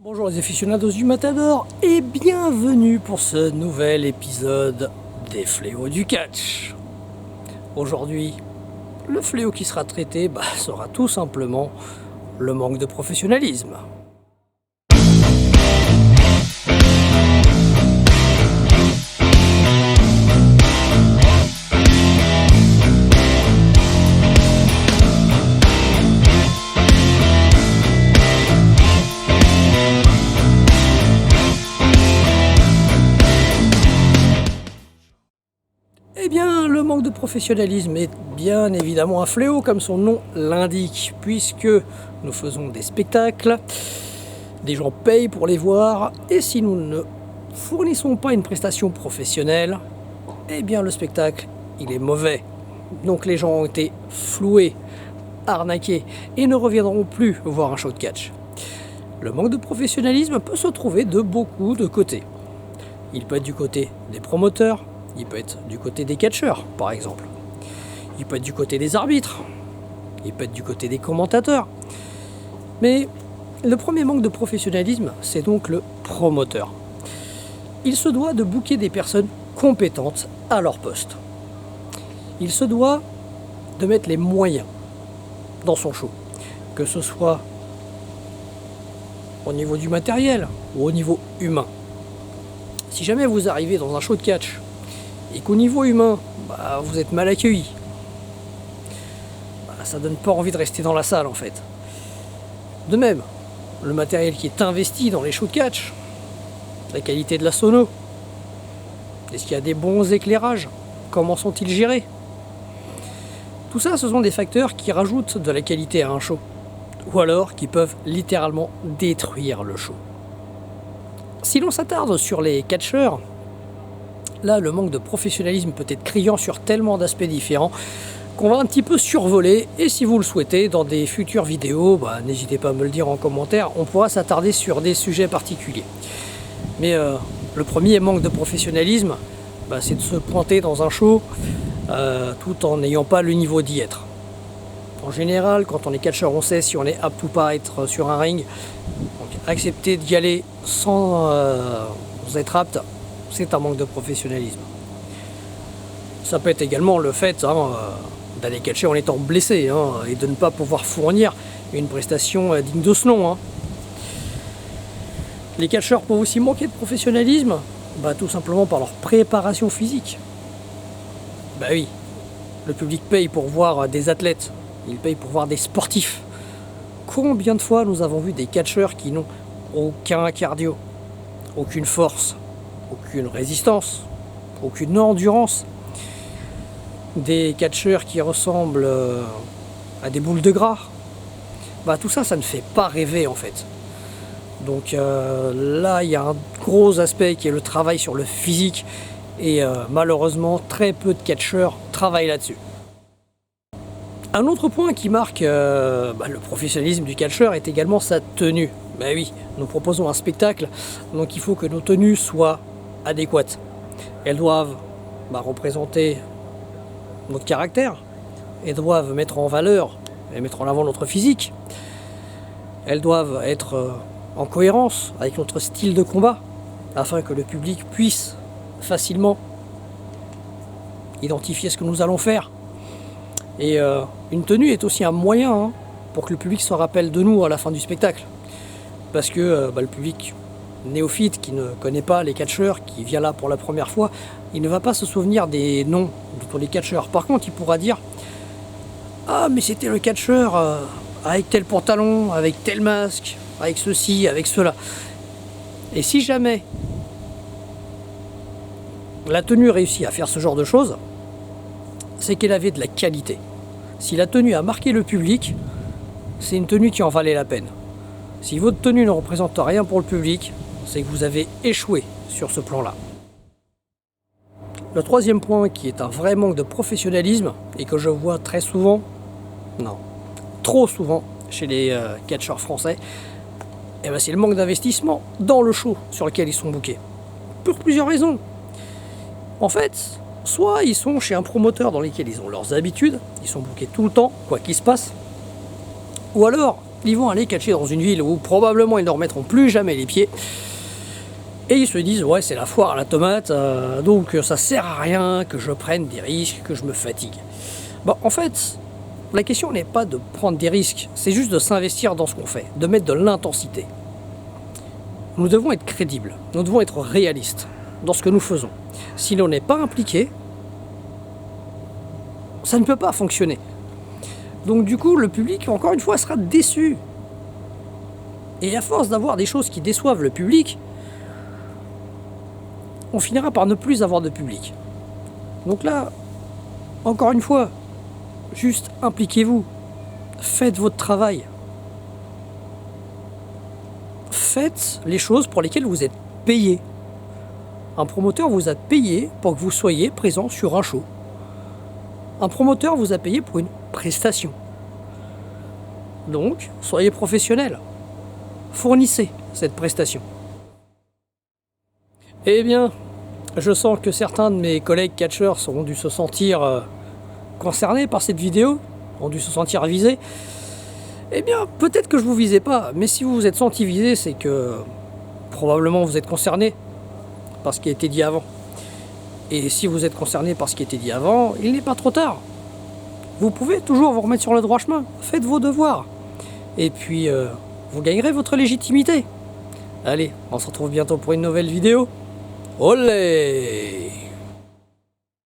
Bonjour les aficionados du Matador et bienvenue pour ce nouvel épisode des fléaux du catch. Aujourd'hui, le fléau qui sera traité sera tout simplement le manque de professionnalisme. Eh bien, le manque de professionnalisme est bien évidemment un fléau, comme son nom l'indique, puisque nous faisons des spectacles, des gens payent pour les voir, et si nous ne fournissons pas une prestation professionnelle, eh bien le spectacle, il est mauvais. Donc les gens ont été floués, arnaqués, et ne reviendront plus voir un show de catch. Le manque de professionnalisme peut se trouver de beaucoup de côtés. Il peut être du côté des promoteurs, il peut être du côté des catcheurs, par exemple. Il peut être du côté des arbitres. Il peut être du côté des commentateurs. Mais le premier manque de professionnalisme, c'est donc le promoteur. Il se doit de booker des personnes compétentes à leur poste. Il se doit de mettre les moyens dans son show, que ce soit au niveau du matériel ou au niveau humain. Si jamais vous arrivez dans un show de catch et qu'au niveau humain, vous êtes mal accueilli, ça donne pas envie de rester dans la salle en fait. De même, le matériel qui est investi dans les shows de catch, la qualité de la sono, est-ce qu'il y a des bons éclairages, comment sont-ils gérés? Tout ça, ce sont des facteurs qui rajoutent de la qualité à un show, ou alors qui peuvent littéralement détruire le show. Si l'on s'attarde sur les catcheurs, là, le manque de professionnalisme peut être criant sur tellement d'aspects différents qu'on va un petit peu survoler. Et si vous le souhaitez, dans des futures vidéos, n'hésitez pas à me le dire en commentaire, on pourra s'attarder sur des sujets particuliers. Mais le premier manque de professionnalisme, c'est de se pointer dans un show tout en n'ayant pas le niveau d'y être. En général, quand on est catcheur, on sait si on est apte ou pas à être sur un ring. Donc, accepter d'y aller sans être apte, c'est un manque de professionnalisme. Ça peut être également le fait d'aller catcher en étant blessé et de ne pas pouvoir fournir une prestation digne de ce nom. Les catcheurs peuvent aussi manquer de professionnalisme, tout simplement par leur préparation physique. Oui, le public paye pour voir des athlètes, il paye pour voir des sportifs. Combien de fois nous avons vu des catcheurs qui n'ont aucun cardio, aucune force, aucune résistance, aucune endurance. Des catcheurs qui ressemblent à des boules de gras. Tout ça, ça ne fait pas rêver en fait. Donc là, il y a un gros aspect qui est le travail sur le physique. Et malheureusement, très peu de catcheurs travaillent là-dessus. Un autre point qui marque le professionnalisme du catcheur est également sa tenue. Oui, nous proposons un spectacle, donc il faut que nos tenues soient adéquates. Elles doivent représenter notre caractère, elles doivent mettre en valeur et mettre en avant notre physique, elles doivent être en cohérence avec notre style de combat, afin que le public puisse facilement identifier ce que nous allons faire. Et une tenue est aussi un moyen pour que le public se rappelle de nous à la fin du spectacle. Parce que le public néophyte qui ne connaît pas les catcheurs, qui vient là pour la première fois, il ne va pas se souvenir des noms de tous les catcheurs. Par contre, il pourra dire « Ah, mais c'était le catcheur avec tel pantalon, avec tel masque, avec ceci, avec cela. » Et si jamais la tenue réussit à faire ce genre de choses, c'est qu'elle avait de la qualité. Si la tenue a marqué le public, c'est une tenue qui en valait la peine. Si votre tenue ne représente rien pour le public, c'est que vous avez échoué sur ce plan-là. Le troisième point qui est un vrai manque de professionnalisme et que je vois très souvent, trop souvent chez les catcheurs français, c'est le manque d'investissement dans le show sur lequel ils sont bookés. Pour plusieurs raisons. En fait, soit ils sont chez un promoteur dans lequel ils ont leurs habitudes, ils sont bookés tout le temps, quoi qu'il se passe, ou alors Ils vont aller catcher dans une ville où probablement ils ne remettront plus jamais les pieds. Et ils se disent, ouais, c'est la foire à la tomate, donc ça sert à rien que je prenne des risques, que je me fatigue. Bon, en fait, la question n'est pas de prendre des risques, c'est juste de s'investir dans ce qu'on fait, de mettre de l'intensité. Nous devons être crédibles, nous devons être réalistes dans ce que nous faisons. Si l'on n'est pas impliqué, ça ne peut pas fonctionner. Donc du coup, le public, encore une fois, sera déçu. Et à force d'avoir des choses qui déçoivent le public, on finira par ne plus avoir de public. Donc là, encore une fois, juste impliquez-vous. Faites votre travail. Faites les choses pour lesquelles vous êtes payé. Un promoteur vous a payé pour que vous soyez présent sur un show. Un promoteur vous a payé pour une prestation. Donc, soyez professionnel. Fournissez cette prestation. Eh bien, je sens que certains de mes collègues catcheurs ont dû se sentir concernés par cette vidéo, ont dû se sentir visés. Eh bien, peut-être que je vous visais pas, mais si vous vous êtes senti visé, c'est que probablement vous êtes concerné par ce qui a été dit avant. Et si vous êtes concerné par ce qui a été dit avant, il n'est pas trop tard. Vous pouvez toujours vous remettre sur le droit chemin. Faites vos devoirs. Et puis, vous gagnerez votre légitimité. Allez, on se retrouve bientôt pour une nouvelle vidéo. Olé!